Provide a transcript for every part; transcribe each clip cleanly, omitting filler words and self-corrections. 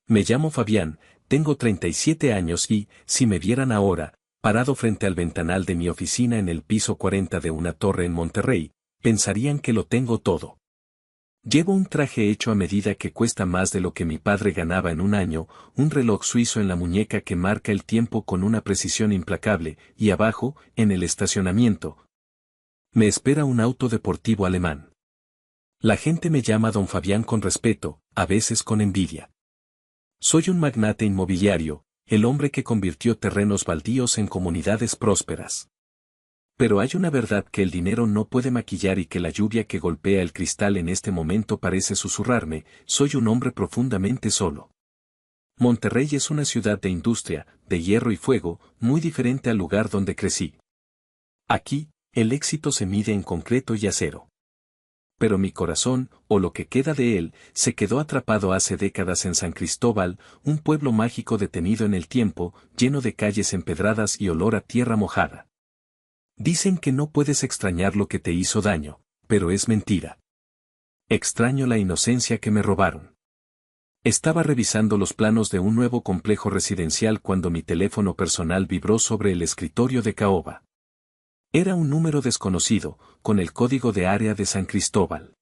Me llamo Fabián, tengo 37 años y, si me vieran ahora, parado frente al ventanal de mi oficina en el piso 40 de una torre en Monterrey, pensarían que lo tengo todo. Llevo un traje hecho a medida que cuesta más de lo que mi padre ganaba en un año, un reloj suizo en la muñeca que marca el tiempo con una precisión implacable, y abajo, en el estacionamiento, me espera un auto deportivo alemán. La gente me llama Don Fabián con respeto, a veces con envidia. Soy un magnate inmobiliario, el hombre que convirtió terrenos baldíos en comunidades prósperas. Pero hay una verdad que el dinero no puede maquillar y que la lluvia que golpea el cristal en este momento parece susurrarme, soy un hombre profundamente solo. Monterrey es una ciudad de industria, de hierro y fuego, muy diferente al lugar donde crecí. Aquí, el éxito se mide en concreto y acero. Pero mi corazón, o lo que queda de él, se quedó atrapado hace décadas en San Cristóbal, un pueblo mágico detenido en el tiempo, lleno de calles empedradas y olor a tierra mojada. Dicen que no puedes extrañar lo que te hizo daño, pero es mentira. Extraño la inocencia que me robaron. Estaba revisando los planos de un nuevo complejo residencial cuando mi teléfono personal vibró sobre el escritorio de caoba. Era un número desconocido, con el código de área de San Cristóbal.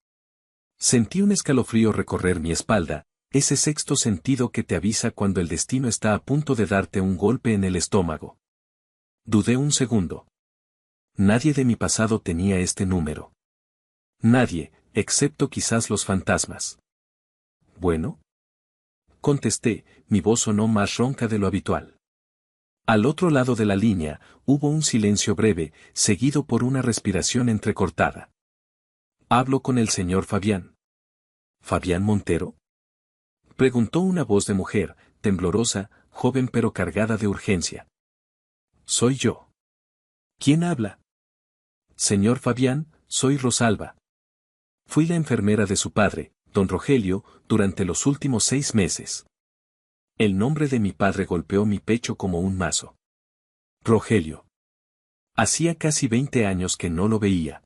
Sentí un escalofrío recorrer mi espalda, ese sexto sentido que te avisa cuando el destino está a punto de darte un golpe en el estómago. Dudé un segundo. Nadie de mi pasado tenía este número. Nadie, excepto quizás los fantasmas. ¿Bueno? Contesté, mi voz sonó más ronca de lo habitual. Al otro lado de la línea, hubo un silencio breve, seguido por una respiración entrecortada. ¿Hablo con el señor Fabián? ¿Fabián Montero? Preguntó una voz de mujer, temblorosa, joven pero cargada de urgencia. Soy yo. ¿Quién habla? Señor Fabián, soy Rosalba. Fui la enfermera de su padre, don Rogelio, durante los últimos 6 meses. El nombre de mi padre golpeó mi pecho como un mazo. Rogelio. Hacía casi 20 años que no lo veía.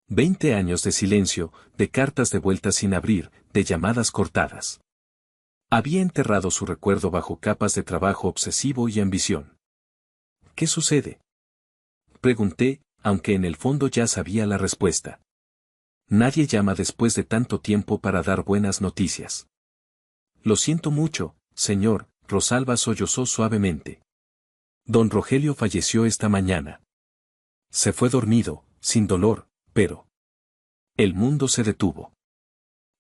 20 años de silencio, de cartas de vuelta sin abrir, de llamadas cortadas. Había enterrado su recuerdo bajo capas de trabajo obsesivo y ambición. ¿Qué sucede? Pregunté, aunque en el fondo ya sabía la respuesta. Nadie llama después de tanto tiempo para dar buenas noticias. Lo siento mucho, señor, Rosalba sollozó suavemente. Don Rogelio falleció esta mañana. Se fue dormido, sin dolor, pero... El mundo se detuvo.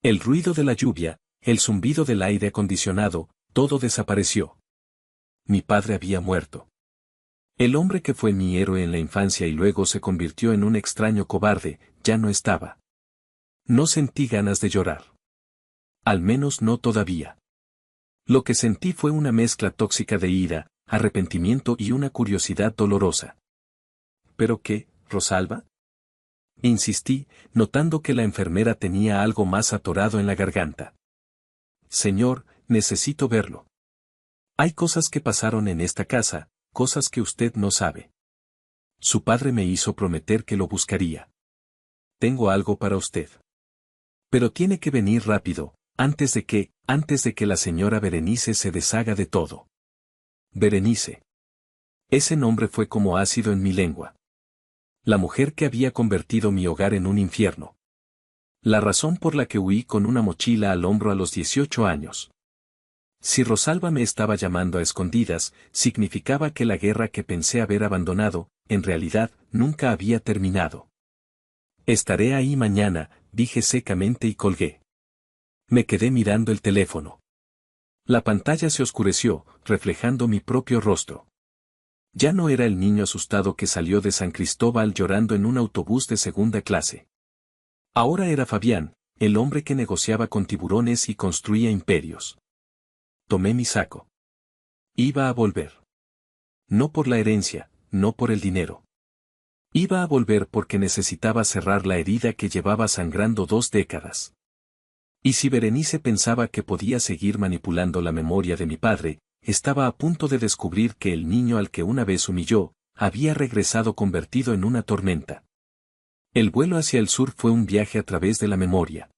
El ruido de la lluvia, el zumbido del aire acondicionado, todo desapareció. Mi padre había muerto. El hombre que fue mi héroe en la infancia y luego se convirtió en un extraño cobarde, ya no estaba. No sentí ganas de llorar. Al menos no todavía. Lo que sentí fue una mezcla tóxica de ira, arrepentimiento y una curiosidad dolorosa. ¿Pero qué, Rosalba? Insistí, notando que la enfermera tenía algo más atorado en la garganta. Señor, necesito verlo. Hay cosas que pasaron en esta casa, cosas que usted no sabe. Su padre me hizo prometer que lo buscaría. Tengo algo para usted. Pero tiene que venir rápido, antes de que la señora Berenice se deshaga de todo. Berenice. Ese nombre fue como ácido en mi lengua. La mujer que había convertido mi hogar en un infierno. La razón por la que huí con una mochila al hombro a los 18 años. Si Rosalba me estaba llamando a escondidas, significaba que la guerra que pensé haber abandonado, en realidad, nunca había terminado. Estaré ahí mañana, dije secamente y colgué. Me quedé mirando el teléfono. La pantalla se oscureció, reflejando mi propio rostro. Ya no era el niño asustado que salió de San Cristóbal llorando en un autobús de segunda clase. Ahora era Fabián, el hombre que negociaba con tiburones y construía imperios. Tomé mi saco. Iba a volver. No por la herencia, no por el dinero. Iba a volver porque necesitaba cerrar la herida que llevaba sangrando 2 décadas. Y si Berenice pensaba que podía seguir manipulando la memoria de mi padre, estaba a punto de descubrir que el niño al que una vez humilló, había regresado convertido en una tormenta. El vuelo hacia el sur fue un viaje a través de la memoria.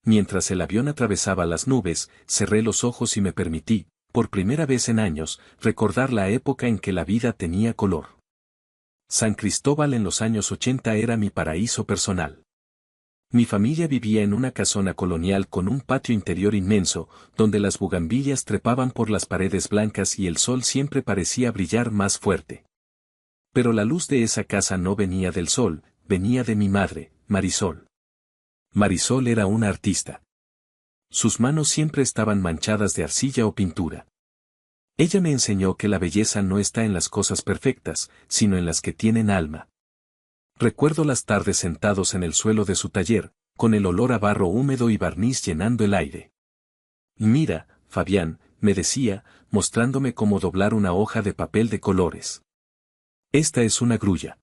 Mientras el avión atravesaba las nubes, cerré los ojos y me permití, por primera vez en años, recordar la época en que la vida tenía color. San Cristóbal en los años 80 era mi paraíso personal. Mi familia vivía en una casona colonial con un patio interior inmenso, donde las bugambillas trepaban por las paredes blancas y el sol siempre parecía brillar más fuerte. Pero la luz de esa casa no venía del sol, venía de mi madre, Marisol. Marisol era una artista. Sus manos siempre estaban manchadas de arcilla o pintura. Ella me enseñó que la belleza no está en las cosas perfectas, sino en las que tienen alma. Recuerdo las tardes sentados en el suelo de su taller, con el olor a barro húmedo y barniz llenando el aire. Mira, Fabián, me decía, mostrándome cómo doblar una hoja de papel de colores. Esta es una grulla.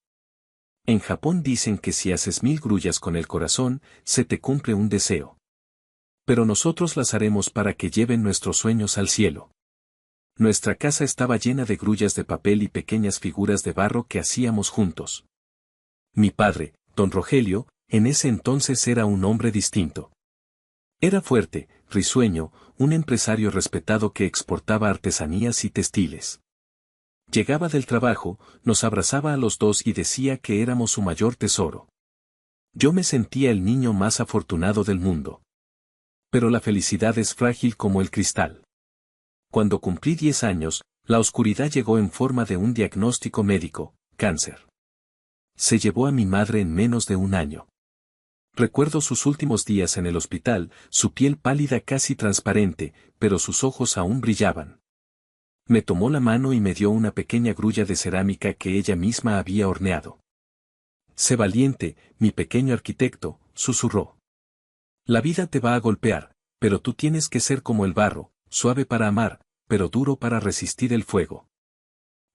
En Japón dicen que si haces 1000 grullas con el corazón, se te cumple un deseo. Pero nosotros las haremos para que lleven nuestros sueños al cielo. Nuestra casa estaba llena de grullas de papel y pequeñas figuras de barro que hacíamos juntos. Mi padre, don Rogelio, en ese entonces era un hombre distinto. Era fuerte, risueño, un empresario respetado que exportaba artesanías y textiles. Llegaba del trabajo, nos abrazaba a los dos y decía que éramos su mayor tesoro. Yo me sentía el niño más afortunado del mundo. Pero la felicidad es frágil como el cristal. Cuando cumplí 10 años, la oscuridad llegó en forma de un diagnóstico médico, cáncer. Se llevó a mi madre en menos de un año. Recuerdo sus últimos días en el hospital, su piel pálida casi transparente, pero sus ojos aún brillaban. Me tomó la mano y me dio una pequeña grulla de cerámica que ella misma había horneado. Sé valiente, mi pequeño arquitecto, susurró. La vida te va a golpear, pero tú tienes que ser como el barro, suave para amar, pero duro para resistir el fuego.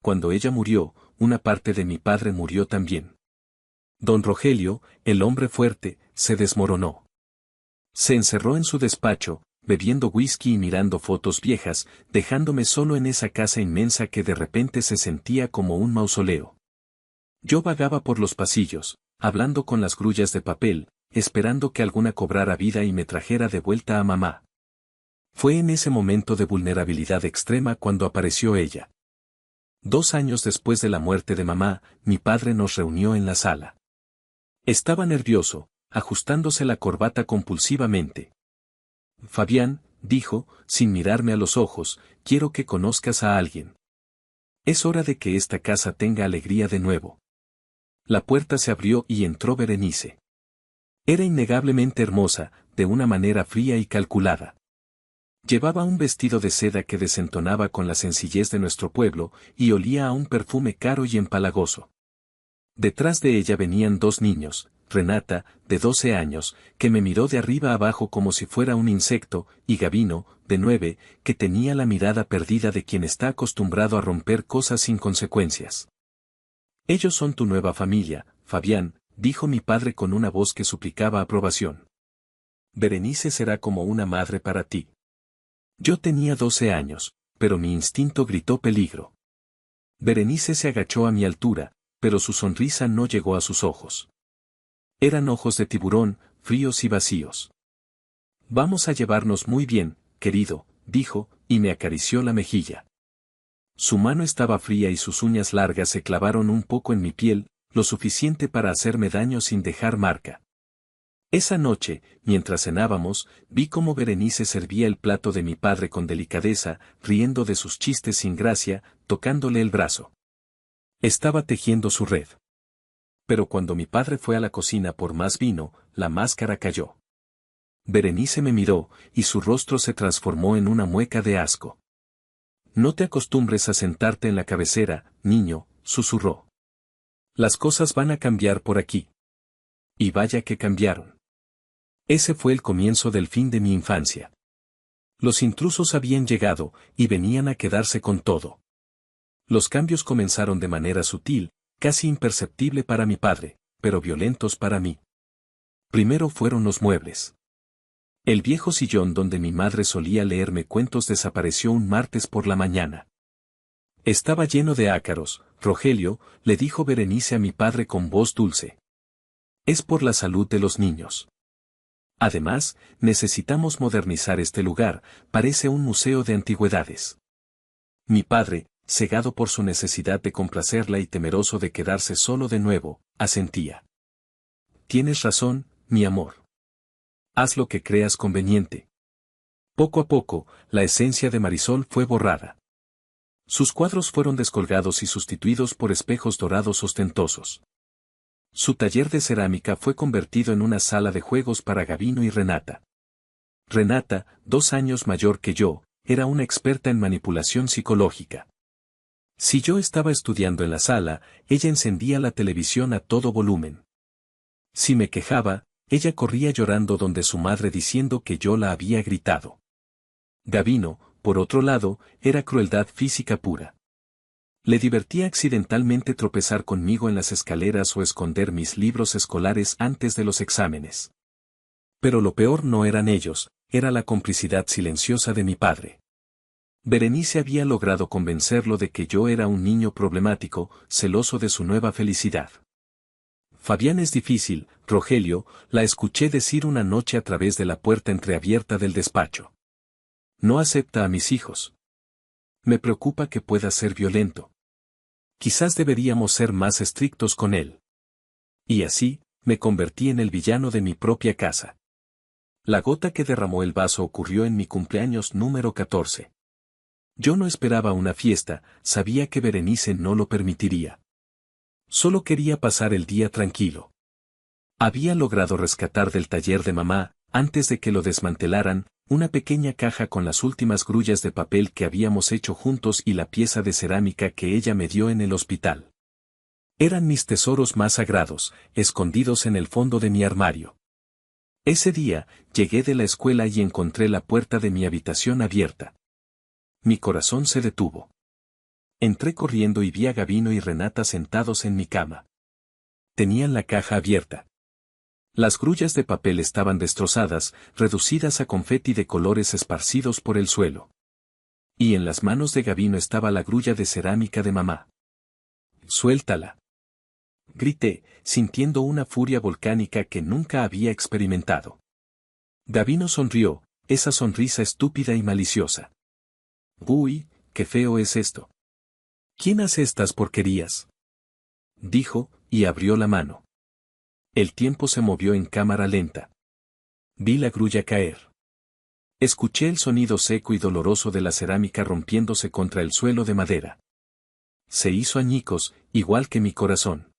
Cuando ella murió, una parte de mi padre murió también. Don Rogelio, el hombre fuerte, se desmoronó. Se encerró en su despacho, bebiendo whisky y mirando fotos viejas, dejándome solo en esa casa inmensa que de repente se sentía como un mausoleo. Yo vagaba por los pasillos, hablando con las grullas de papel, esperando que alguna cobrara vida y me trajera de vuelta a mamá. Fue en ese momento de vulnerabilidad extrema cuando apareció ella. 2 años después de la muerte de mamá, mi padre nos reunió en la sala. Estaba nervioso, ajustándose la corbata compulsivamente. Fabián, dijo, sin mirarme a los ojos, quiero que conozcas a alguien. Es hora de que esta casa tenga alegría de nuevo. La puerta se abrió y entró Berenice. Era innegablemente hermosa, de una manera fría y calculada. Llevaba un vestido de seda que desentonaba con la sencillez de nuestro pueblo, y olía a un perfume caro y empalagoso. Detrás de ella venían 2 niños, Renata, de 12 años, que me miró de arriba abajo como si fuera un insecto, y Gabino, de 9, que tenía la mirada perdida de quien está acostumbrado a romper cosas sin consecuencias. Ellos son tu nueva familia, Fabián, dijo mi padre con una voz que suplicaba aprobación. Berenice será como una madre para ti. Yo tenía 12 años, pero mi instinto gritó peligro. Berenice se agachó a mi altura, pero su sonrisa no llegó a sus ojos. Eran ojos de tiburón, fríos y vacíos. Vamos a llevarnos muy bien, querido, dijo, y me acarició la mejilla. Su mano estaba fría y sus uñas largas se clavaron un poco en mi piel, lo suficiente para hacerme daño sin dejar marca. Esa noche, mientras cenábamos, vi cómo Berenice servía el plato de mi padre con delicadeza, riendo de sus chistes sin gracia, tocándole el brazo. Estaba tejiendo su red. Pero cuando mi padre fue a la cocina por más vino, la máscara cayó. Berenice me miró, y su rostro se transformó en una mueca de asco. No te acostumbres a sentarte en la cabecera, niño, susurró. Las cosas van a cambiar por aquí. Y vaya que cambiaron. Ese fue el comienzo del fin de mi infancia. Los intrusos habían llegado, y venían a quedarse con todo. Los cambios comenzaron de manera sutil, casi imperceptible para mi padre, pero violentos para mí. Primero fueron los muebles. El viejo sillón donde mi madre solía leerme cuentos desapareció un martes por la mañana. Estaba lleno de ácaros, Rogelio, le dijo Berenice a mi padre con voz dulce. Es por la salud de los niños. Además, necesitamos modernizar este lugar, parece un museo de antigüedades. Mi padre, cegado por su necesidad de complacerla y temeroso de quedarse solo de nuevo, asentía. Tienes razón, mi amor. Haz lo que creas conveniente. Poco a poco, la esencia de Marisol fue borrada. Sus cuadros fueron descolgados y sustituidos por espejos dorados ostentosos. Su taller de cerámica fue convertido en una sala de juegos para Gabino y Renata. Renata, 2 años mayor que yo, era una experta en manipulación psicológica. Si yo estaba estudiando en la sala, ella encendía la televisión a todo volumen. Si me quejaba, ella corría llorando donde su madre diciendo que yo la había gritado. Gabino, por otro lado, era crueldad física pura. Le divertía accidentalmente tropezar conmigo en las escaleras o esconder mis libros escolares antes de los exámenes. Pero lo peor no eran ellos, era la complicidad silenciosa de mi padre. Berenice había logrado convencerlo de que yo era un niño problemático, celoso de su nueva felicidad. Fabián es difícil, Rogelio, la escuché decir una noche a través de la puerta entreabierta del despacho. No acepta a mis hijos. Me preocupa que pueda ser violento. Quizás deberíamos ser más estrictos con él. Y así, me convertí en el villano de mi propia casa. La gota que derramó el vaso ocurrió en mi cumpleaños número 14. Yo no esperaba una fiesta, sabía que Berenice no lo permitiría. Solo quería pasar el día tranquilo. Había logrado rescatar del taller de mamá, antes de que lo desmantelaran, una pequeña caja con las últimas grullas de papel que habíamos hecho juntos y la pieza de cerámica que ella me dio en el hospital. Eran mis tesoros más sagrados, escondidos en el fondo de mi armario. Ese día, llegué de la escuela y encontré la puerta de mi habitación abierta. Mi corazón se detuvo. Entré corriendo y vi a Gabino y Renata sentados en mi cama. Tenían la caja abierta. Las grullas de papel estaban destrozadas, reducidas a confeti de colores esparcidos por el suelo. Y en las manos de Gabino estaba la grulla de cerámica de mamá. «Suéltala», grité, sintiendo una furia volcánica que nunca había experimentado. Gabino sonrió, esa sonrisa estúpida y maliciosa. «Uy, qué feo es esto. ¿Quién hace estas porquerías?», dijo, y abrió la mano. El tiempo se movió en cámara lenta. Vi la grulla caer. Escuché el sonido seco y doloroso de la cerámica rompiéndose contra el suelo de madera. Se hizo añicos, igual que mi corazón.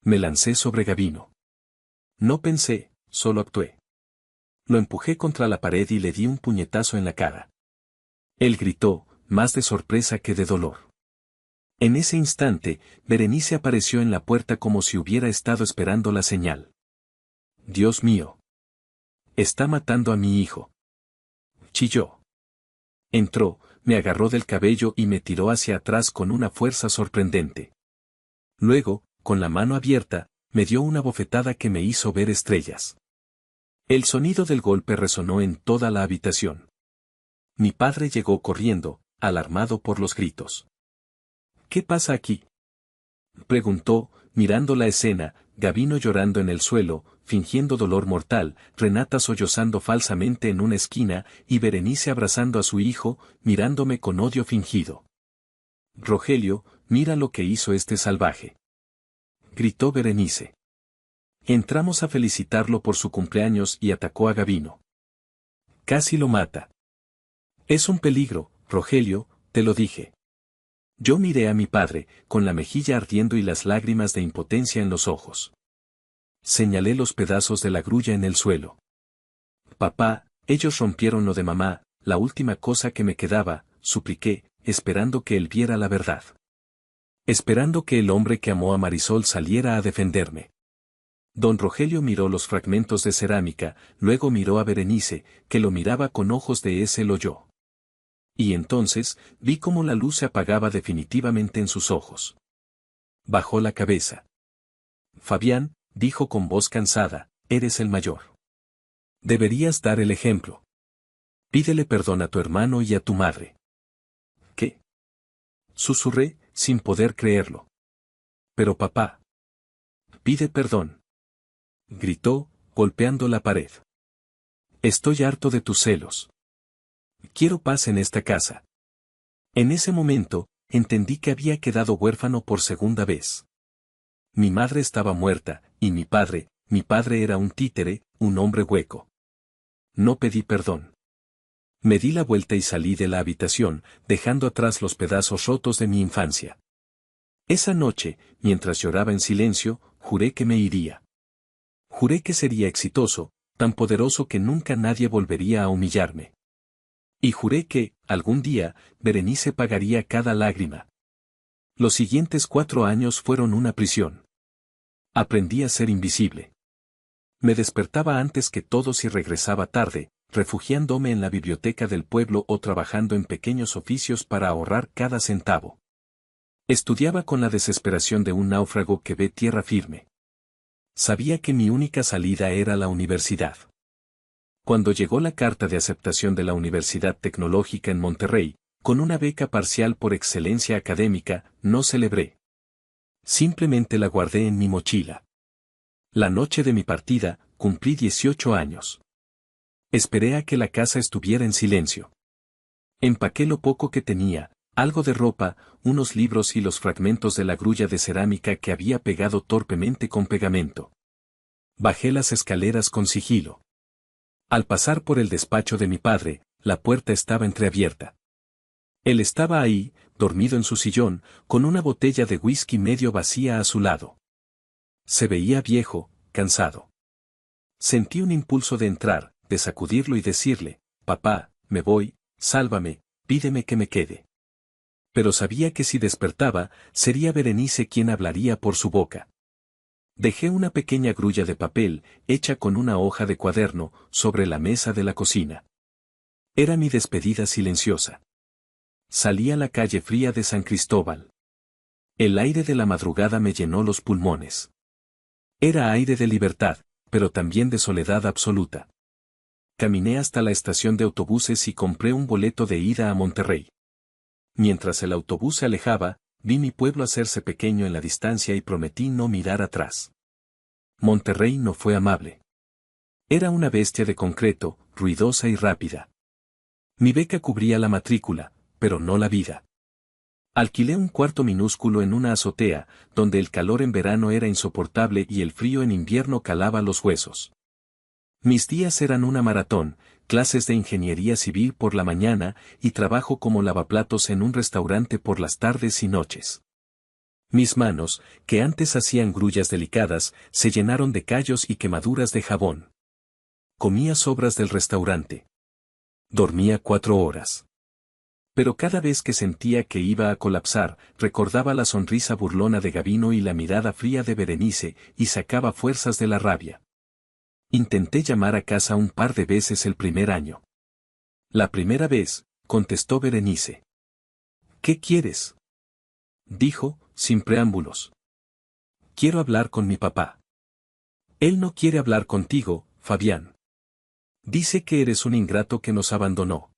Me lancé sobre Gabino. No pensé, solo actué. Lo empujé contra la pared y le di un puñetazo en la cara. Él gritó, más de sorpresa que de dolor. En ese instante, Berenice apareció en la puerta como si hubiera estado esperando la señal. «Dios mío. Está matando a mi hijo», chilló. Entró, me agarró del cabello y me tiró hacia atrás con una fuerza sorprendente. Luego, con la mano abierta, me dio una bofetada que me hizo ver estrellas. El sonido del golpe resonó en toda la habitación. Mi padre llegó corriendo, alarmado por los gritos. «¿Qué pasa aquí?», preguntó, mirando la escena, Gabino llorando en el suelo, fingiendo dolor mortal, Renata sollozando falsamente en una esquina, y Berenice abrazando a su hijo, mirándome con odio fingido. «Rogelio, mira lo que hizo este salvaje», gritó Berenice. Entramos a felicitarlo por su cumpleaños y atacó a Gabino. Casi lo mata. «Es un peligro, Rogelio, te lo dije». Yo miré a mi padre, con la mejilla ardiendo y las lágrimas de impotencia en los ojos. Señalé los pedazos de la grulla en el suelo. «Papá, ellos rompieron lo de mamá, la última cosa que me quedaba», supliqué, esperando que él viera la verdad. Esperando que el hombre que amó a Marisol saliera a defenderme. Don Rogelio miró los fragmentos de cerámica, luego miró a Berenice, que lo miraba con ojos de ese lo yo. Y entonces, vi cómo la luz se apagaba definitivamente en sus ojos. Bajó la cabeza. «Fabián», dijo con voz cansada, «eres el mayor. Deberías dar el ejemplo. Pídele perdón a tu hermano y a tu madre». «¿Qué?», susurré, sin poder creerlo. «Pero papá». «Pide perdón», gritó, golpeando la pared. Estoy harto de tus celos. Quiero paz en esta casa. En ese momento, entendí que había quedado huérfano por segunda vez. Mi madre estaba muerta, y mi padre era un títere, un hombre hueco. No pedí perdón. Me di la vuelta y salí de la habitación, dejando atrás los pedazos rotos de mi infancia. Esa noche, mientras lloraba en silencio, juré que me iría. Juré que sería exitoso, tan poderoso que nunca nadie volvería a humillarme. Y juré que, algún día, Berenice pagaría cada lágrima. Los siguientes 4 años fueron una prisión. Aprendí a ser invisible. Me despertaba antes que todos y regresaba tarde, refugiándome en la biblioteca del pueblo o trabajando en pequeños oficios para ahorrar cada centavo. Estudiaba con la desesperación de un náufrago que ve tierra firme. Sabía que mi única salida era la universidad. Cuando llegó la carta de aceptación de la Universidad Tecnológica en Monterrey, con una beca parcial por excelencia académica, no celebré. Simplemente la guardé en mi mochila. La noche de mi partida, cumplí 18 años. Esperé a que la casa estuviera en silencio. Empaqué lo poco que tenía, algo de ropa, unos libros y los fragmentos de la grulla de cerámica que había pegado torpemente con pegamento. Bajé las escaleras con sigilo. Al pasar por el despacho de mi padre, la puerta estaba entreabierta. Él estaba ahí, dormido en su sillón, con una botella de whisky medio vacía a su lado. Se veía viejo, cansado. Sentí un impulso de entrar, de sacudirlo y decirle, «Papá, me voy, sálvame, pídeme que me quede». Pero sabía que si despertaba, sería Berenice quien hablaría por su boca. Dejé una pequeña grulla de papel, hecha con una hoja de cuaderno, sobre la mesa de la cocina. Era mi despedida silenciosa. Salí a la calle fría de San Cristóbal. El aire de la madrugada me llenó los pulmones. Era aire de libertad, pero también de soledad absoluta. Caminé hasta la estación de autobuses y compré un boleto de ida a Monterrey. Mientras el autobús se alejaba, vi mi pueblo hacerse pequeño en la distancia y prometí no mirar atrás. Monterrey no fue amable. Era una bestia de concreto, ruidosa y rápida. Mi beca cubría la matrícula, pero no la vida. Alquilé un cuarto minúsculo en una azotea, donde el calor en verano era insoportable y el frío en invierno calaba los huesos. Mis días eran una maratón, clases de ingeniería civil por la mañana y trabajo como lavaplatos en un restaurante por las tardes y noches. Mis manos, que antes hacían grullas delicadas, se llenaron de callos y quemaduras de jabón. Comía sobras del restaurante. Dormía 4 horas. Pero cada vez que sentía que iba a colapsar, recordaba la sonrisa burlona de Gabino y la mirada fría de Berenice, y sacaba fuerzas de la rabia. Intenté llamar a casa un par de veces el primer año. La primera vez, contestó Berenice. «¿Qué quieres?», dijo, sin preámbulos. «Quiero hablar con mi papá». «Él no quiere hablar contigo, Fabián. Dice que eres un ingrato que nos abandonó.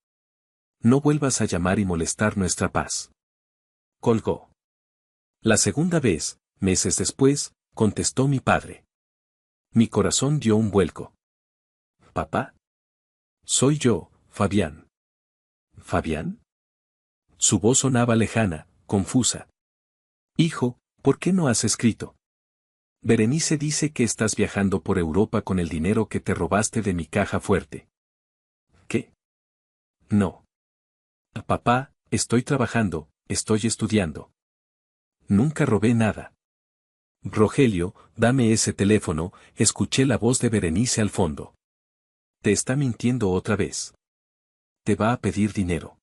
No vuelvas a llamar y molestar nuestra paz». Colgó. La segunda vez, meses después, contestó mi padre. Mi corazón dio un vuelco. «¿Papá? Soy yo, Fabián». «¿Fabián?». Su voz sonaba lejana, confusa. «Hijo, ¿por qué no has escrito? Berenice dice que estás viajando por Europa con el dinero que te robaste de mi caja fuerte». «¿Qué?». «No. Papá, estoy trabajando, estoy estudiando. Nunca robé nada». «Rogelio, dame ese teléfono», escuché la voz de Berenice al fondo. «Te está mintiendo otra vez. Te va a pedir dinero».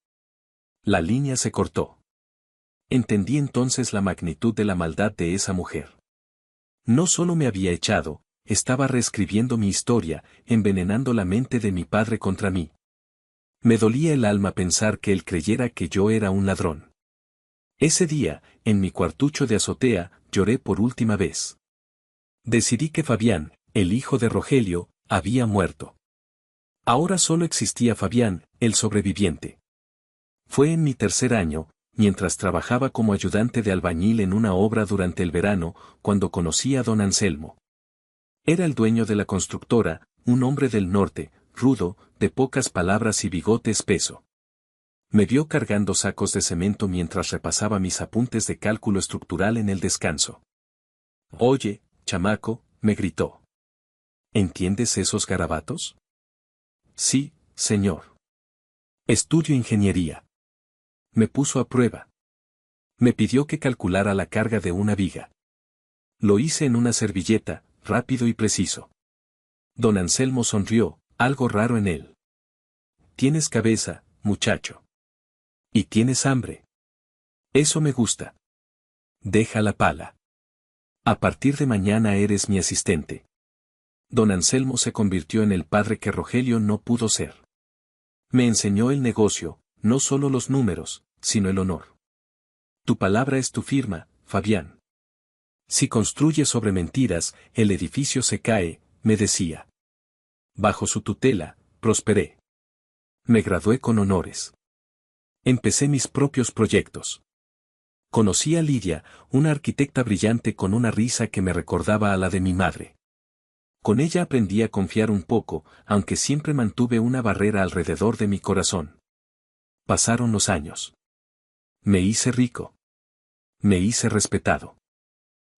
La línea se cortó. Entendí entonces la magnitud de la maldad de esa mujer. No solo me había echado, estaba reescribiendo mi historia, envenenando la mente de mi padre contra mí. Me dolía el alma pensar que él creyera que yo era un ladrón. Ese día, en mi cuartucho de azotea, lloré por última vez. Decidí que Fabián, el hijo de Rogelio, había muerto. Ahora solo existía Fabián, el sobreviviente. Fue en mi tercer año, mientras trabajaba como ayudante de albañil en una obra durante el verano, cuando conocí a don Anselmo. Era el dueño de la constructora, un hombre del norte, rudo, de pocas palabras y bigote espeso. Me vio cargando sacos de cemento mientras repasaba mis apuntes de cálculo estructural en el descanso. «Oye, chamaco», me gritó. «¿Entiendes esos garabatos?» «Sí, señor. Estudio ingeniería». Me puso a prueba. Me pidió que calculara la carga de una viga. Lo hice en una servilleta, rápido y preciso. Don Anselmo sonrió, algo raro en él. «Tienes cabeza, muchacho. Y tienes hambre. Eso me gusta. Deja la pala. A partir de mañana eres mi asistente». Don Anselmo se convirtió en el padre que Rogelio no pudo ser. Me enseñó el negocio, no solo los números, sino el honor. Tu palabra es tu firma, Fabián. Si construyes sobre mentiras, el edificio se cae, me decía. Bajo su tutela, prosperé. Me gradué con honores. Empecé mis propios proyectos. Conocí a Lidia, una arquitecta brillante con una risa que me recordaba a la de mi madre. Con ella aprendí a confiar un poco, aunque siempre mantuve una barrera alrededor de mi corazón. Pasaron los años. Me hice rico. Me hice respetado.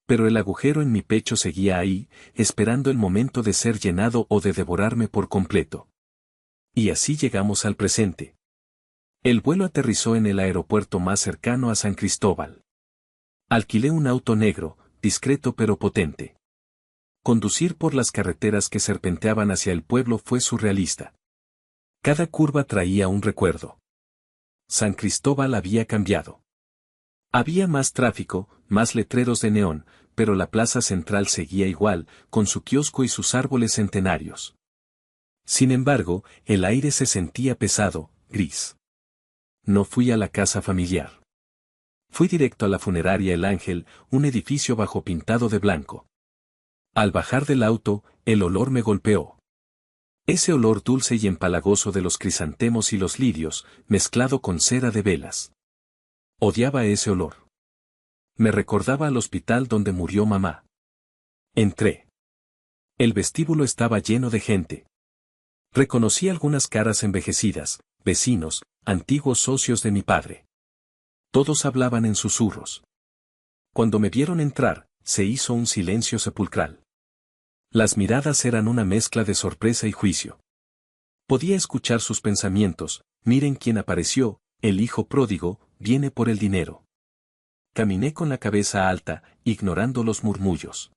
Pero el agujero en mi pecho seguía ahí, esperando el momento de ser llenado o de devorarme por completo. Y así llegamos al presente. El vuelo aterrizó en el aeropuerto más cercano a San Cristóbal. Alquilé un auto negro, discreto pero potente. Conducir por las carreteras que serpenteaban hacia el pueblo fue surrealista. Cada curva traía un recuerdo. San Cristóbal había cambiado. Había más tráfico, más letreros de neón, pero la plaza central seguía igual, con su kiosco y sus árboles centenarios. Sin embargo, el aire se sentía pesado, gris. No fui a la casa familiar. Fui directo a la funeraria El Ángel, un edificio bajo pintado de blanco. Al bajar del auto, el olor me golpeó. Ese olor dulce y empalagoso de los crisantemos y los lirios, mezclado con cera de velas. Odiaba ese olor. Me recordaba al hospital donde murió mamá. Entré. El vestíbulo estaba lleno de gente. Reconocí algunas caras envejecidas, vecinos, antiguos socios de mi padre. Todos hablaban en susurros. Cuando me vieron entrar, se hizo un silencio sepulcral. Las miradas eran una mezcla de sorpresa y juicio. Podía escuchar sus pensamientos: miren quién apareció, el hijo pródigo, viene por el dinero. Caminé con la cabeza alta, ignorando los murmullos.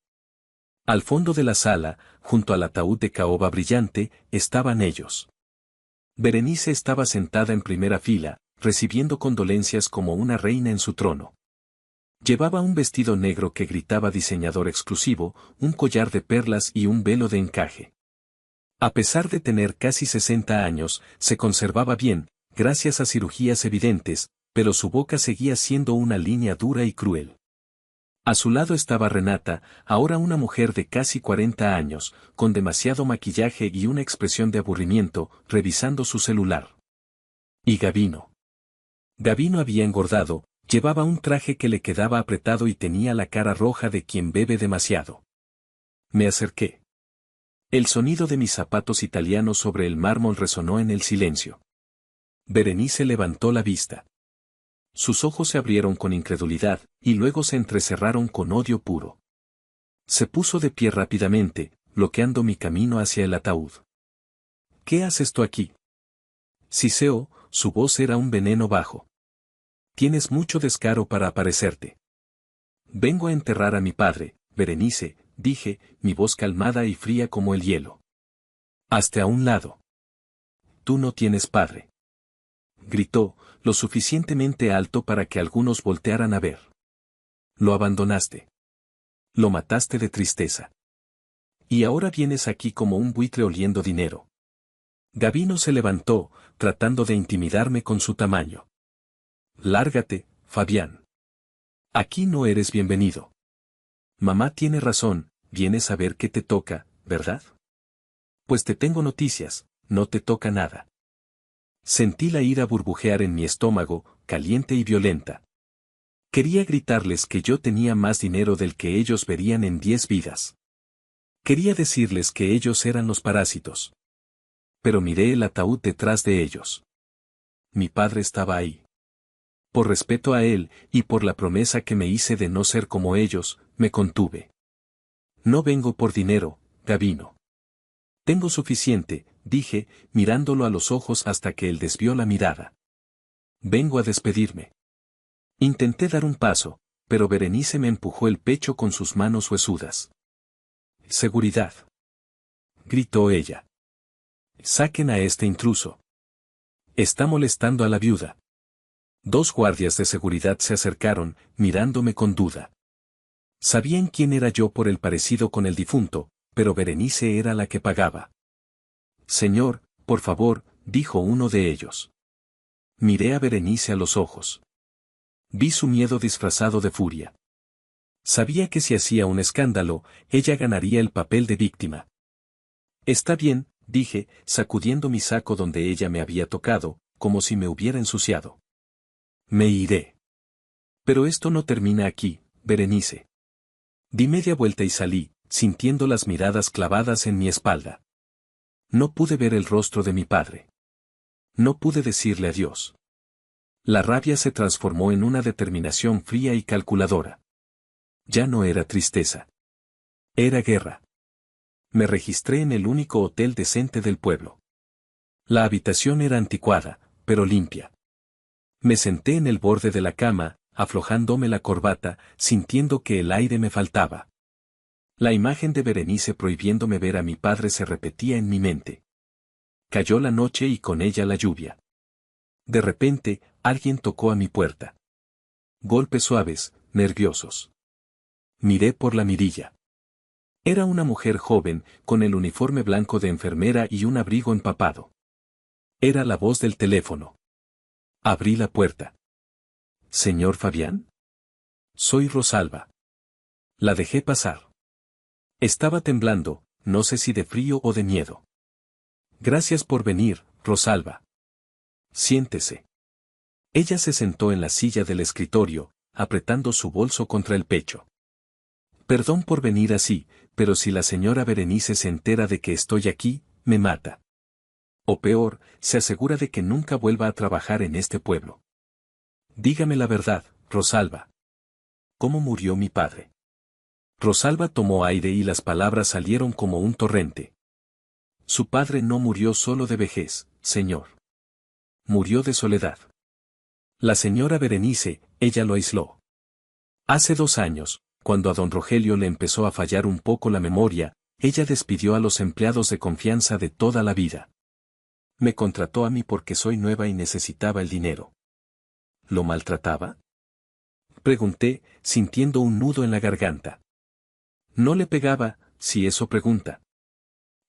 Al fondo de la sala, junto al ataúd de caoba brillante, estaban ellos. Berenice estaba sentada en primera fila, recibiendo condolencias como una reina en su trono. Llevaba un vestido negro que gritaba diseñador exclusivo, un collar de perlas y un velo de encaje. A pesar de tener casi 60 años, se conservaba bien, gracias a cirugías evidentes, pero su boca seguía siendo una línea dura y cruel. A su lado estaba Renata, ahora una mujer de casi 40 años, con demasiado maquillaje y una expresión de aburrimiento, revisando su celular. Y Gabino. Gabino había engordado, llevaba un traje que le quedaba apretado y tenía la cara roja de quien bebe demasiado. Me acerqué. El sonido de mis zapatos italianos sobre el mármol resonó en el silencio. Berenice levantó la vista. Sus ojos se abrieron con incredulidad, y luego se entrecerraron con odio puro. Se puso de pie rápidamente, bloqueando mi camino hacia el ataúd. ¿Qué haces tú aquí? Siseo, su voz era un veneno bajo. Tienes mucho descaro para aparecerte. Vengo a enterrar a mi padre, Berenice, dije, mi voz calmada y fría como el hielo. Hazte a un lado. Tú no tienes padre. Gritó, lo suficientemente alto para que algunos voltearan a ver. Lo abandonaste. Lo mataste de tristeza. Y ahora vienes aquí como un buitre oliendo dinero. Gabino se levantó, tratando de intimidarme con su tamaño. Lárgate, Fabián. Aquí no eres bienvenido. Mamá tiene razón, vienes a ver qué te toca, ¿verdad? Pues te tengo noticias, no te toca nada. Sentí la ira burbujear en mi estómago, caliente y violenta. Quería gritarles que yo tenía más dinero del que ellos verían en 10 vidas. Quería decirles que ellos eran los parásitos. Pero miré el ataúd detrás de ellos. Mi padre estaba ahí. Por respeto a él, y por la promesa que me hice de no ser como ellos, me contuve. No vengo por dinero, Gavino. Tengo suficiente, dije, mirándolo a los ojos hasta que él desvió la mirada. Vengo a despedirme. Intenté dar un paso, pero Berenice me empujó el pecho con sus manos huesudas. Seguridad. Gritó ella. Saquen a este intruso. Está molestando a la viuda. 2 guardias de seguridad se acercaron, mirándome con duda. Sabían quién era yo por el parecido con el difunto, pero Berenice era la que pagaba. Señor, por favor, dijo uno de ellos. Miré a Berenice a los ojos. Vi su miedo disfrazado de furia. Sabía que si hacía un escándalo, ella ganaría el papel de víctima. Está bien, dije, sacudiendo mi saco donde ella me había tocado, como si me hubiera ensuciado. Me iré. Pero esto no termina aquí, Berenice. Di media vuelta y salí, sintiendo las miradas clavadas en mi espalda. No pude ver el rostro de mi padre. No pude decirle adiós. La rabia se transformó en una determinación fría y calculadora. Ya no era tristeza. Era guerra. Me registré en el único hotel decente del pueblo. La habitación era anticuada, pero limpia. Me senté en el borde de la cama, aflojándome la corbata, sintiendo que el aire me faltaba. La imagen de Berenice prohibiéndome ver a mi padre se repetía en mi mente. Cayó la noche y con ella la lluvia. De repente, alguien tocó a mi puerta. Golpes suaves, nerviosos. Miré por la mirilla. Era una mujer joven, con el uniforme blanco de enfermera y un abrigo empapado. Era la voz del teléfono. Abrí la puerta. ¿Señor Fabián? Soy Rosalba. La dejé pasar. Estaba temblando, no sé si de frío o de miedo. Gracias por venir, Rosalba. Siéntese. Ella se sentó en la silla del escritorio, apretando su bolso contra el pecho. Perdón por venir así, pero si la señora Berenice se entera de que estoy aquí, me mata. O peor, se asegura de que nunca vuelva a trabajar en este pueblo. Dígame la verdad, Rosalba. ¿Cómo murió mi padre? Rosalba tomó aire y las palabras salieron como un torrente. Su padre no murió solo de vejez, señor. Murió de soledad. La señora Berenice, ella lo aisló. Hace 2 años, cuando a don Rogelio le empezó a fallar un poco la memoria, ella despidió a los empleados de confianza de toda la vida. Me contrató a mí porque soy nueva y necesitaba el dinero. ¿Lo maltrataba? Pregunté, sintiendo un nudo en la garganta. No le pegaba, si eso pregunta.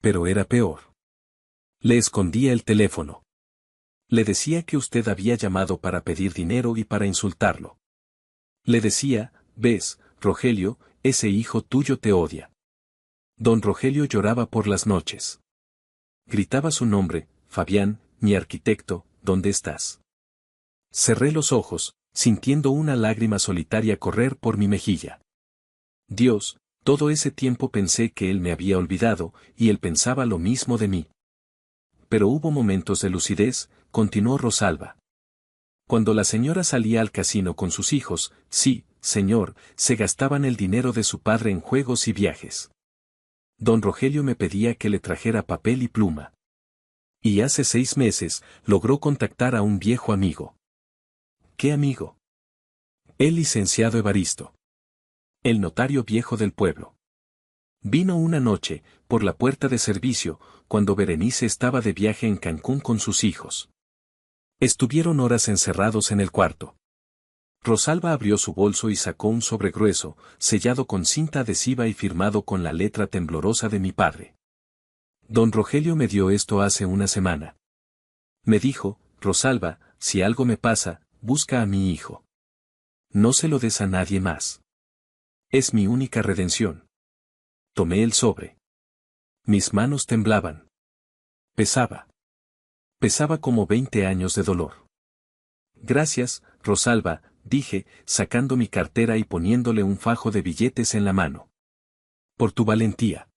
Pero era peor. Le escondía el teléfono. Le decía que usted había llamado para pedir dinero y para insultarlo. Le decía, ves, Rogelio, ese hijo tuyo te odia. Don Rogelio lloraba por las noches. Gritaba su nombre, Fabián, mi arquitecto, ¿dónde estás? Cerré los ojos, sintiendo una lágrima solitaria correr por mi mejilla. Dios, todo ese tiempo pensé que él me había olvidado, y él pensaba lo mismo de mí. Pero hubo momentos de lucidez, continuó Rosalba. Cuando la señora salía al casino con sus hijos, sí, señor, se gastaban el dinero de su padre en juegos y viajes. Don Rogelio me pedía que le trajera papel y pluma. Y hace 6 meses, logró contactar a un viejo amigo. ¿Qué amigo? El licenciado Evaristo. El notario viejo del pueblo. Vino una noche, por la puerta de servicio, cuando Berenice estaba de viaje en Cancún con sus hijos. Estuvieron horas encerrados en el cuarto. Rosalba abrió su bolso y sacó un sobre grueso, sellado con cinta adhesiva y firmado con la letra temblorosa de mi padre. Don Rogelio me dio esto hace una semana. Me dijo, Rosalba, si algo me pasa, busca a mi hijo. No se lo des a nadie más. Es mi única redención. Tomé el sobre. Mis manos temblaban. Pesaba. Pesaba como 20 años de dolor. Gracias, Rosalba, dije, sacando mi cartera y poniéndole un fajo de billetes en la mano. Por tu valentía.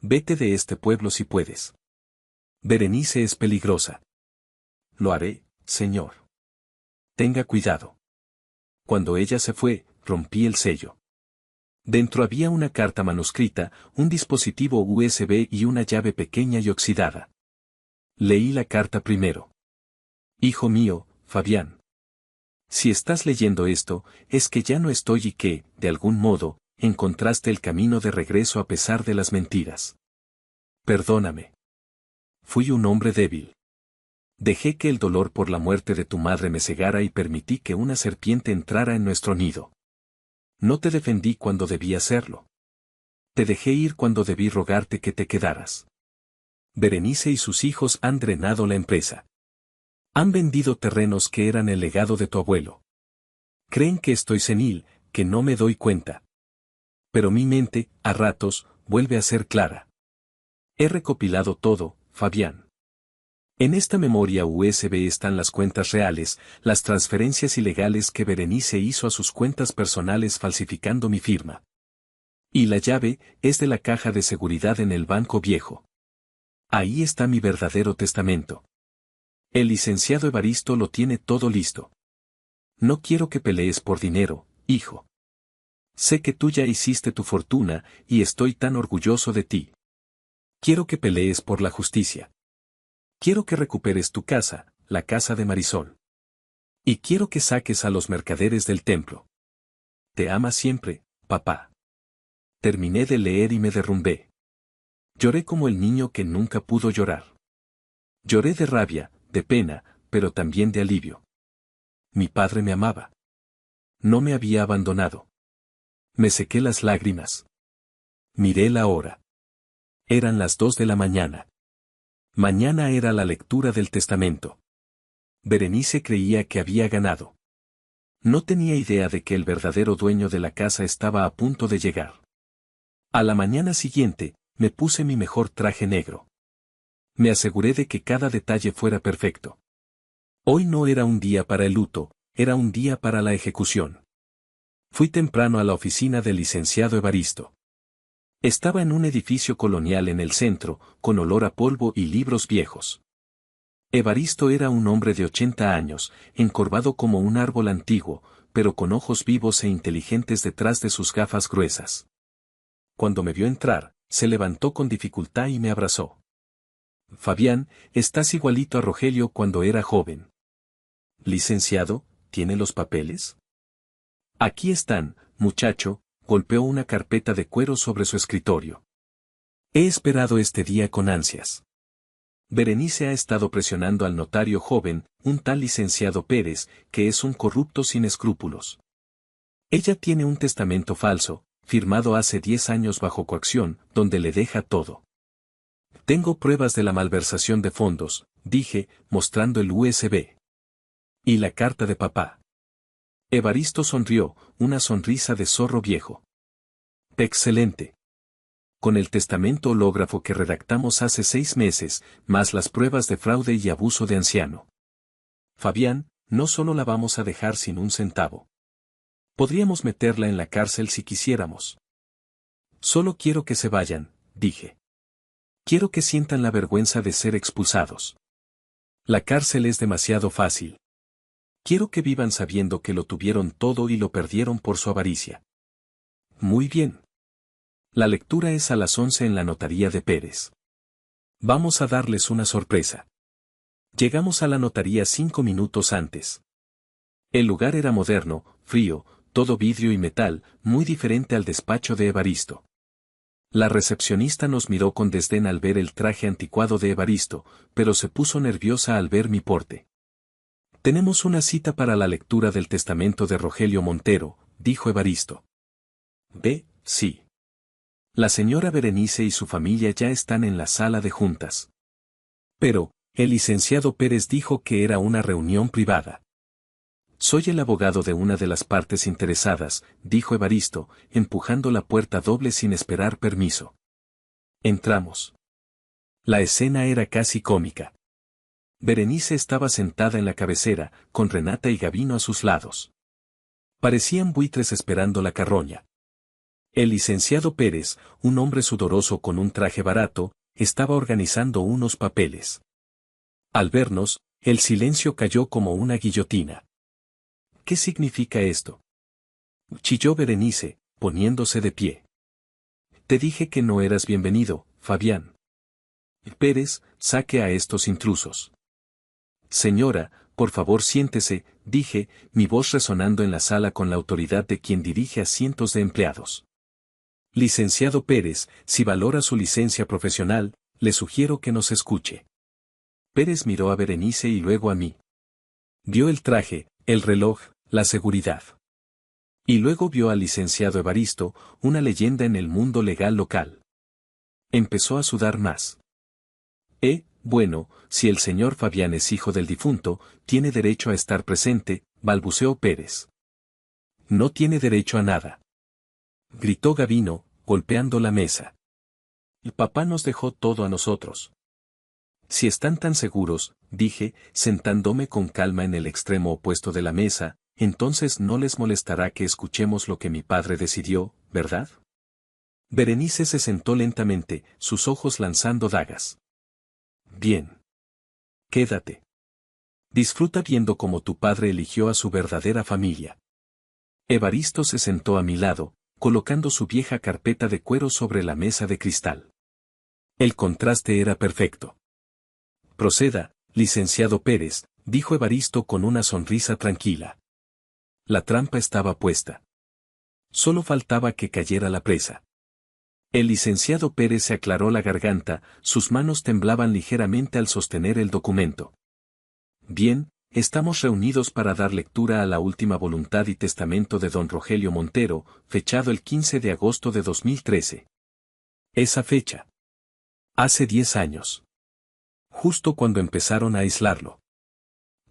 Vete de este pueblo si puedes. Berenice es peligrosa. Lo haré, señor. Tenga cuidado. Cuando ella se fue, rompí el sello. Dentro había una carta manuscrita, un dispositivo USB y una llave pequeña y oxidada. Leí la carta primero. Hijo mío, Fabián. Si estás leyendo esto, es que ya no estoy y que, de algún modo, encontraste el camino de regreso a pesar de las mentiras. Perdóname. Fui un hombre débil. Dejé que el dolor por la muerte de tu madre me cegara y permití que una serpiente entrara en nuestro nido. No te defendí cuando debí hacerlo. Te dejé ir cuando debí rogarte que te quedaras. Berenice y sus hijos han drenado la empresa. Han vendido terrenos que eran el legado de tu abuelo. Creen que estoy senil, que no me doy cuenta. Pero mi mente, a ratos, vuelve a ser clara. He recopilado todo, Fabián. En esta memoria USB están las cuentas reales, las transferencias ilegales que Berenice hizo a sus cuentas personales falsificando mi firma. Y la llave es de la caja de seguridad en el Banco Viejo. Ahí está mi verdadero testamento. El licenciado Evaristo lo tiene todo listo. No quiero que pelees por dinero, hijo. Sé que tú ya hiciste tu fortuna y estoy tan orgulloso de ti. Quiero que pelees por la justicia. Quiero que recuperes tu casa, la casa de Marisol. Y quiero que saques a los mercaderes del templo. Te ama siempre, papá. Terminé de leer y me derrumbé. Lloré como el niño que nunca pudo llorar. Lloré de rabia, de pena, pero también de alivio. Mi padre me amaba. No me había abandonado. Me sequé las lágrimas. Miré la hora. Eran las 2 de la mañana. Mañana era la lectura del testamento. Berenice creía que había ganado. No tenía idea de que el verdadero dueño de la casa estaba a punto de llegar. A la mañana siguiente, me puse mi mejor traje negro. Me aseguré de que cada detalle fuera perfecto. Hoy no era un día para el luto, era un día para la ejecución. Fui temprano a la oficina del licenciado Evaristo. Estaba en un edificio colonial en el centro, con olor a polvo y libros viejos. Evaristo era un hombre de 80 años, encorvado como un árbol antiguo, pero con ojos vivos e inteligentes detrás de sus gafas gruesas. Cuando me vio entrar, se levantó con dificultad y me abrazó. Fabián, estás igualito a Rogelio cuando era joven. Licenciado, ¿tiene los papeles? Aquí están, muchacho. Golpeó una carpeta de cuero sobre su escritorio. He esperado este día con ansias. Berenice ha estado presionando al notario joven, un tal licenciado Pérez, que es un corrupto sin escrúpulos. Ella tiene un testamento falso, firmado hace 10 años bajo coacción, donde le deja todo. Tengo pruebas de la malversación de fondos, dije, mostrando el USB. Y la carta de papá. Evaristo sonrió, una sonrisa de zorro viejo. Excelente. Con el testamento hológrafo que redactamos hace 6 meses, más las pruebas de fraude y abuso de anciano. Fabián, no solo la vamos a dejar sin un centavo. Podríamos meterla en la cárcel si quisiéramos. Solo quiero que se vayan, dije. Quiero que sientan la vergüenza de ser expulsados. La cárcel es demasiado fácil. Quiero que vivan sabiendo que lo tuvieron todo y lo perdieron por su avaricia. Muy bien. La lectura es a las 11 en la notaría de Pérez. Vamos a darles una sorpresa. Llegamos a la notaría 5 minutos antes. El lugar era moderno, frío, todo vidrio y metal, muy diferente al despacho de Evaristo. La recepcionista nos miró con desdén al ver el traje anticuado de Evaristo, pero se puso nerviosa al ver mi porte. Tenemos una cita para la lectura del testamento de Rogelio Montero, dijo Evaristo. Ve, sí. La señora Berenice y su familia ya están en la sala de juntas. Pero, el licenciado Pérez dijo que era una reunión privada. Soy el abogado de una de las partes interesadas, dijo Evaristo, empujando la puerta doble sin esperar permiso. Entramos. La escena era casi cómica. Berenice estaba sentada en la cabecera, con Renata y Gabino a sus lados. Parecían buitres esperando la carroña. El licenciado Pérez, un hombre sudoroso con un traje barato, estaba organizando unos papeles. Al vernos, el silencio cayó como una guillotina. ¿Qué significa esto?, chilló Berenice, poniéndose de pie. Te dije que no eras bienvenido, Fabián. Pérez, saque a estos intrusos. Señora, por favor siéntese, dije, mi voz resonando en la sala con la autoridad de quien dirige a cientos de empleados. Licenciado Pérez, si valora su licencia profesional, le sugiero que nos escuche. Pérez miró a Berenice y luego a mí. Vio el traje, el reloj, la seguridad. Y luego vio al licenciado Evaristo, una leyenda en el mundo legal local. Empezó a sudar más. Bueno, si el señor Fabián es hijo del difunto, tiene derecho a estar presente, balbuceó Pérez. No tiene derecho a nada, gritó Gavino, golpeando la mesa. El papá nos dejó todo a nosotros. Si están tan seguros, dije, sentándome con calma en el extremo opuesto de la mesa, entonces no les molestará que escuchemos lo que mi padre decidió, ¿verdad? Berenice se sentó lentamente, sus ojos lanzando dagas. Bien. Quédate. Disfruta viendo cómo tu padre eligió a su verdadera familia. Evaristo se sentó a mi lado, colocando su vieja carpeta de cuero sobre la mesa de cristal. El contraste era perfecto. Proceda, licenciado Pérez, dijo Evaristo con una sonrisa tranquila. La trampa estaba puesta. Solo faltaba que cayera la presa. El licenciado Pérez se aclaró la garganta, sus manos temblaban ligeramente al sostener el documento. Bien, estamos reunidos para dar lectura a la última voluntad y testamento de don Rogelio Montero, fechado el 15 de agosto de 2013. Esa fecha. Hace 10 años. Justo cuando empezaron a aislarlo.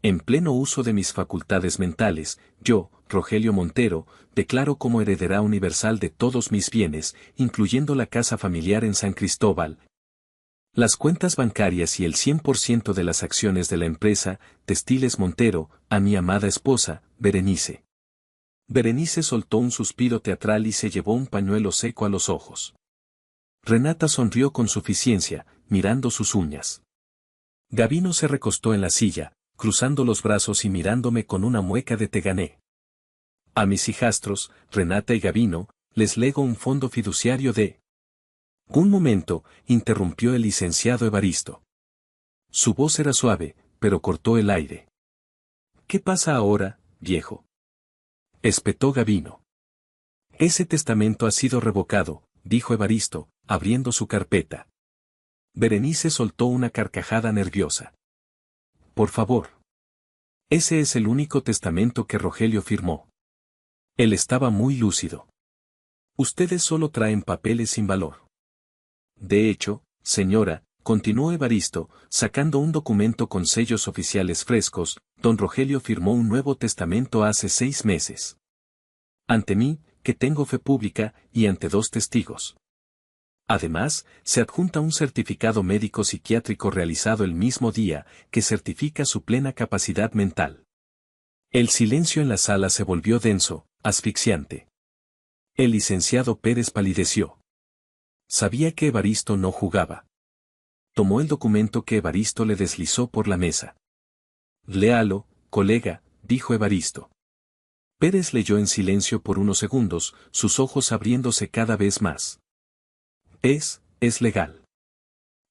En pleno uso de mis facultades mentales, yo, Rogelio Montero, declaro como heredera universal de todos mis bienes, incluyendo la casa familiar en San Cristóbal, las cuentas bancarias y el 100% de las acciones de la empresa, Textiles Montero, a mi amada esposa, Berenice. Berenice soltó un suspiro teatral y se llevó un pañuelo seco a los ojos. Renata sonrió con suficiencia, mirando sus uñas. Gavino se recostó en la silla, cruzando los brazos y mirándome con una mueca de te gané. A mis hijastros, Renata y Gavino, les lego un fondo fiduciario de... Un momento, interrumpió el licenciado Evaristo. Su voz era suave, pero cortó el aire. ¿Qué pasa ahora, viejo?, espetó Gavino. Ese testamento ha sido revocado, dijo Evaristo, abriendo su carpeta. Berenice soltó una carcajada nerviosa. Por favor. Ese es el único testamento que Rogelio firmó. Él estaba muy lúcido. Ustedes solo traen papeles sin valor. De hecho, señora, continuó Evaristo, sacando un documento con sellos oficiales frescos, don Rogelio firmó un nuevo testamento hace 6 meses. Ante mí, que tengo fe pública, y ante 2 testigos. Además, se adjunta un certificado médico psiquiátrico realizado el mismo día, que certifica su plena capacidad mental. El silencio en la sala se volvió denso, asfixiante. El licenciado Pérez palideció. Sabía que Evaristo no jugaba. Tomó el documento que Evaristo le deslizó por la mesa. Léalo, colega, dijo Evaristo. Pérez leyó en silencio por unos segundos, sus ojos abriéndose cada vez más. Es legal.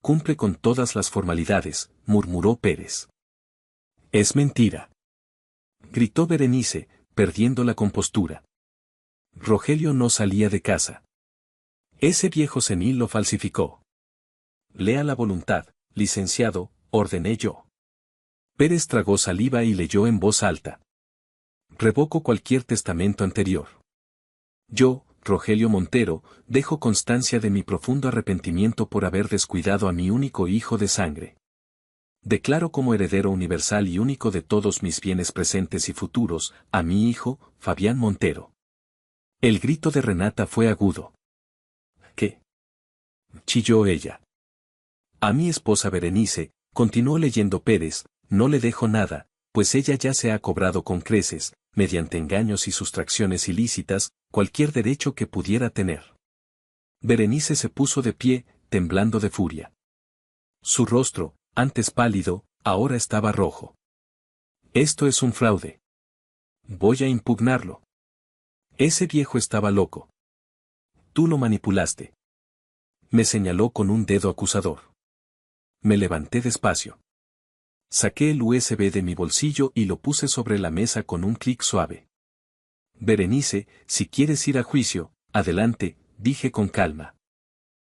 Cumple con todas las formalidades, murmuró Pérez. Es mentira, gritó Berenice, perdiendo la compostura. Rogelio no salía de casa. Ese viejo senil lo falsificó. Lea la voluntad, licenciado, ordené yo. Pérez tragó saliva y leyó en voz alta. Revoco cualquier testamento anterior. Yo, Rogelio Montero, dejo constancia de mi profundo arrepentimiento por haber descuidado a mi único hijo de sangre. Declaro como heredero universal y único de todos mis bienes presentes y futuros, a mi hijo, Fabián Montero. El grito de Renata fue agudo. ¿Qué?, chilló ella. A mi esposa Berenice, continuó leyendo Pérez, no le dejo nada, pues ella ya se ha cobrado con creces, mediante engaños y sustracciones ilícitas, cualquier derecho que pudiera tener. Berenice se puso de pie, temblando de furia. Su rostro, antes pálido, ahora estaba rojo. Esto es un fraude. Voy a impugnarlo. Ese viejo estaba loco. Tú lo manipulaste. Me señaló con un dedo acusador. Me levanté despacio. Saqué el USB de mi bolsillo y lo puse sobre la mesa con un clic suave. Berenice, si quieres ir a juicio, adelante, dije con calma.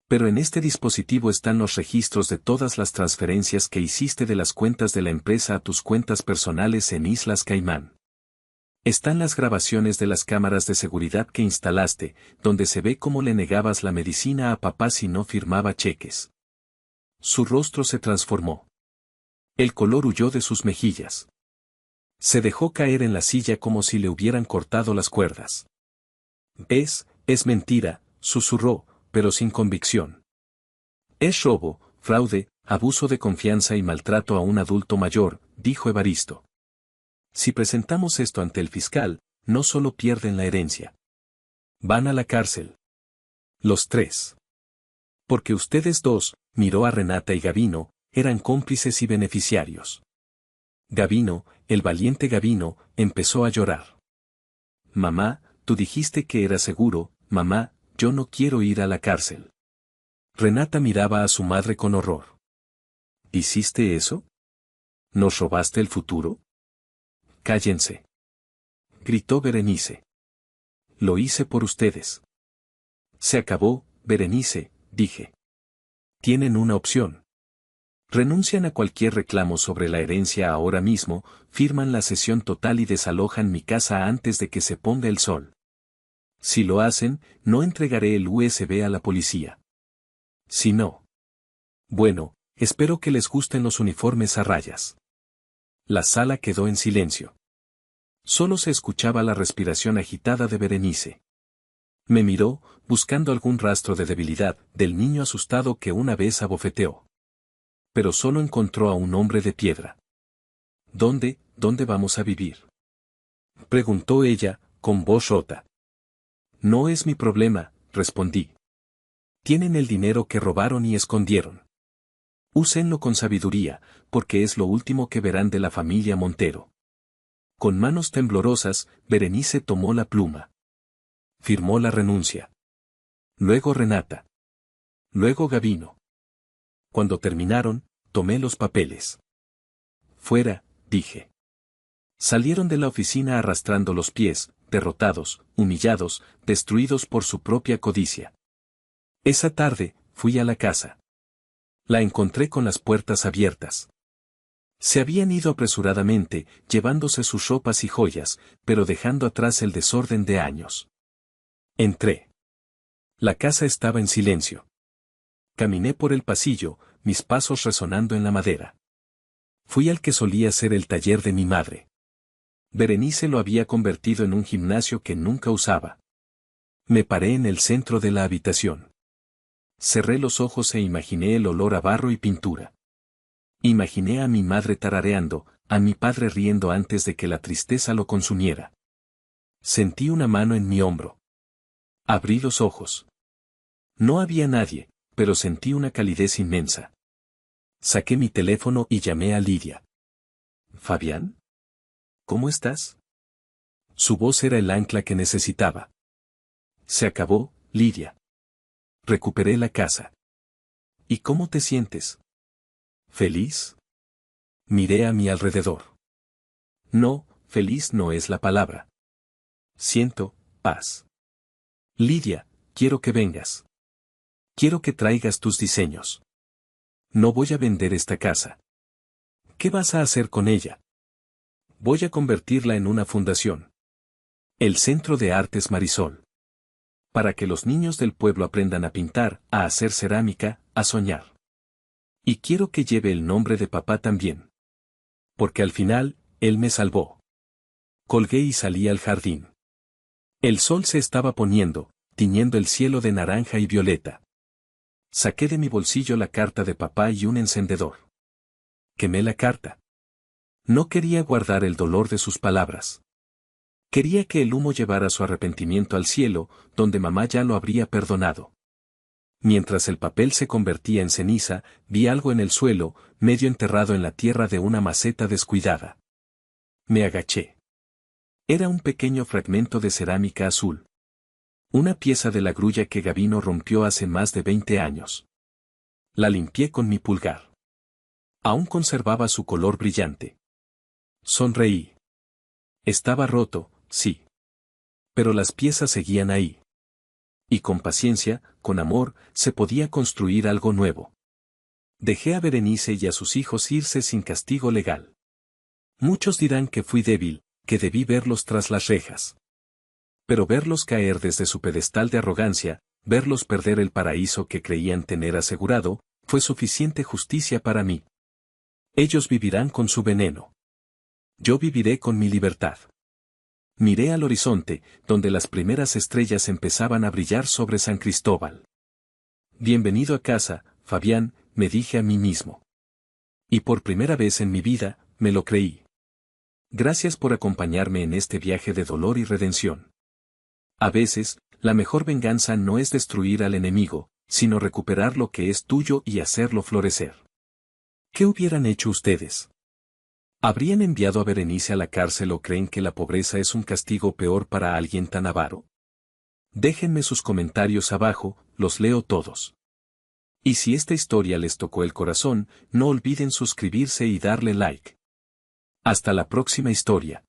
Pero en este dispositivo están los registros de todas las transferencias que hiciste de las cuentas de la empresa a tus cuentas personales en Islas Caimán. Están las grabaciones de las cámaras de seguridad que instalaste, donde se ve cómo le negabas la medicina a papá si no firmaba cheques. Su rostro se transformó. El color huyó de sus mejillas. Se dejó caer en la silla como si le hubieran cortado las cuerdas. Es mentira, susurró, pero sin convicción. Es robo, fraude, abuso de confianza y maltrato a un adulto mayor, dijo Evaristo. Si presentamos esto ante el fiscal, no solo pierden la herencia. Van a la cárcel. Los tres. Porque ustedes dos, miró a Renata y Gabino, eran cómplices y beneficiarios. Gabino, el valiente Gabino, empezó a llorar. Mamá, tú dijiste que era seguro, mamá, yo no quiero ir a la cárcel. Renata miraba a su madre con horror. ¿Hiciste eso? ¿Nos robaste el futuro? Cállense. Gritó Berenice. Lo hice por ustedes. Se acabó, Berenice, dije. Tienen una opción. Renuncian a cualquier reclamo sobre la herencia ahora mismo, firman la cesión total y desalojan mi casa antes de que se ponga el sol. Si lo hacen, no entregaré el USB a la policía. Si no. Bueno, espero que les gusten los uniformes a rayas. La sala quedó en silencio. Solo se escuchaba la respiración agitada de Berenice. Me miró, buscando algún rastro de debilidad, del niño asustado que una vez abofeteó. Pero solo encontró a un hombre de piedra. ¿Dónde vamos a vivir? Preguntó ella, con voz rota. No es mi problema, respondí. Tienen el dinero que robaron y escondieron. Úsenlo con sabiduría, porque es lo último que verán de la familia Montero. Con manos temblorosas, Berenice tomó la pluma. Firmó la renuncia. Luego Renata. Luego Gabino. Cuando terminaron, tomé los papeles. Fuera, dije. Salieron de la oficina arrastrando los pies, derrotados, humillados, destruidos por su propia codicia. Esa tarde, fui a la casa. La encontré con las puertas abiertas. Se habían ido apresuradamente, llevándose sus ropas y joyas, pero dejando atrás el desorden de años. Entré. La casa estaba en silencio. Caminé por el pasillo, mis pasos resonando en la madera. Fui al que solía ser el taller de mi madre. Berenice lo había convertido en un gimnasio que nunca usaba. Me paré en el centro de la habitación. Cerré los ojos e imaginé el olor a barro y pintura. Imaginé a mi madre tarareando, a mi padre riendo antes de que la tristeza lo consumiera. Sentí una mano en mi hombro. Abrí los ojos. No había nadie, pero sentí una calidez inmensa. Saqué mi teléfono y llamé a Lidia. ¿Fabián? ¿Cómo estás? Su voz era el ancla que necesitaba. Se acabó, Lidia. Recuperé la casa. ¿Y cómo te sientes? ¿Feliz? Miré a mi alrededor. No, feliz no es la palabra. Siento paz. Lidia, quiero que vengas. Quiero que traigas tus diseños. No voy a vender esta casa. ¿Qué vas a hacer con ella? Voy a convertirla en una fundación. El Centro de Artes Marisol. Para que los niños del pueblo aprendan a pintar, a hacer cerámica, a soñar. Y quiero que lleve el nombre de papá también. Porque al final, él me salvó. Colgué y salí al jardín. El sol se estaba poniendo, tiñendo el cielo de naranja y violeta. Saqué de mi bolsillo la carta de papá y un encendedor. Quemé la carta. No quería guardar el dolor de sus palabras. Quería que el humo llevara su arrepentimiento al cielo, donde mamá ya lo habría perdonado. Mientras el papel se convertía en ceniza, vi algo en el suelo, medio enterrado en la tierra de una maceta descuidada. Me agaché. Era un pequeño fragmento de cerámica azul. Una pieza de la grulla que Gavino rompió hace más de 20 años. La limpié con mi pulgar. Aún conservaba su color brillante. Sonreí. Estaba roto, sí. Pero las piezas seguían ahí. Y con paciencia, con amor, se podía construir algo nuevo. Dejé a Berenice y a sus hijos irse sin castigo legal. Muchos dirán que fui débil, que debí verlos tras las rejas. Pero verlos caer desde su pedestal de arrogancia, verlos perder el paraíso que creían tener asegurado, fue suficiente justicia para mí. Ellos vivirán con su veneno. Yo viviré con mi libertad. Miré al horizonte, donde las primeras estrellas empezaban a brillar sobre San Cristóbal. Bienvenido a casa, Fabián, me dije a mí mismo. Y por primera vez en mi vida, me lo creí. Gracias por acompañarme en este viaje de dolor y redención. A veces, la mejor venganza no es destruir al enemigo, sino recuperar lo que es tuyo y hacerlo florecer. ¿Qué hubieran hecho ustedes? ¿Habrían enviado a Berenice a la cárcel o creen que la pobreza es un castigo peor para alguien tan avaro? Déjenme sus comentarios abajo, los leo todos. Y si esta historia les tocó el corazón, no olviden suscribirse y darle like. Hasta la próxima historia.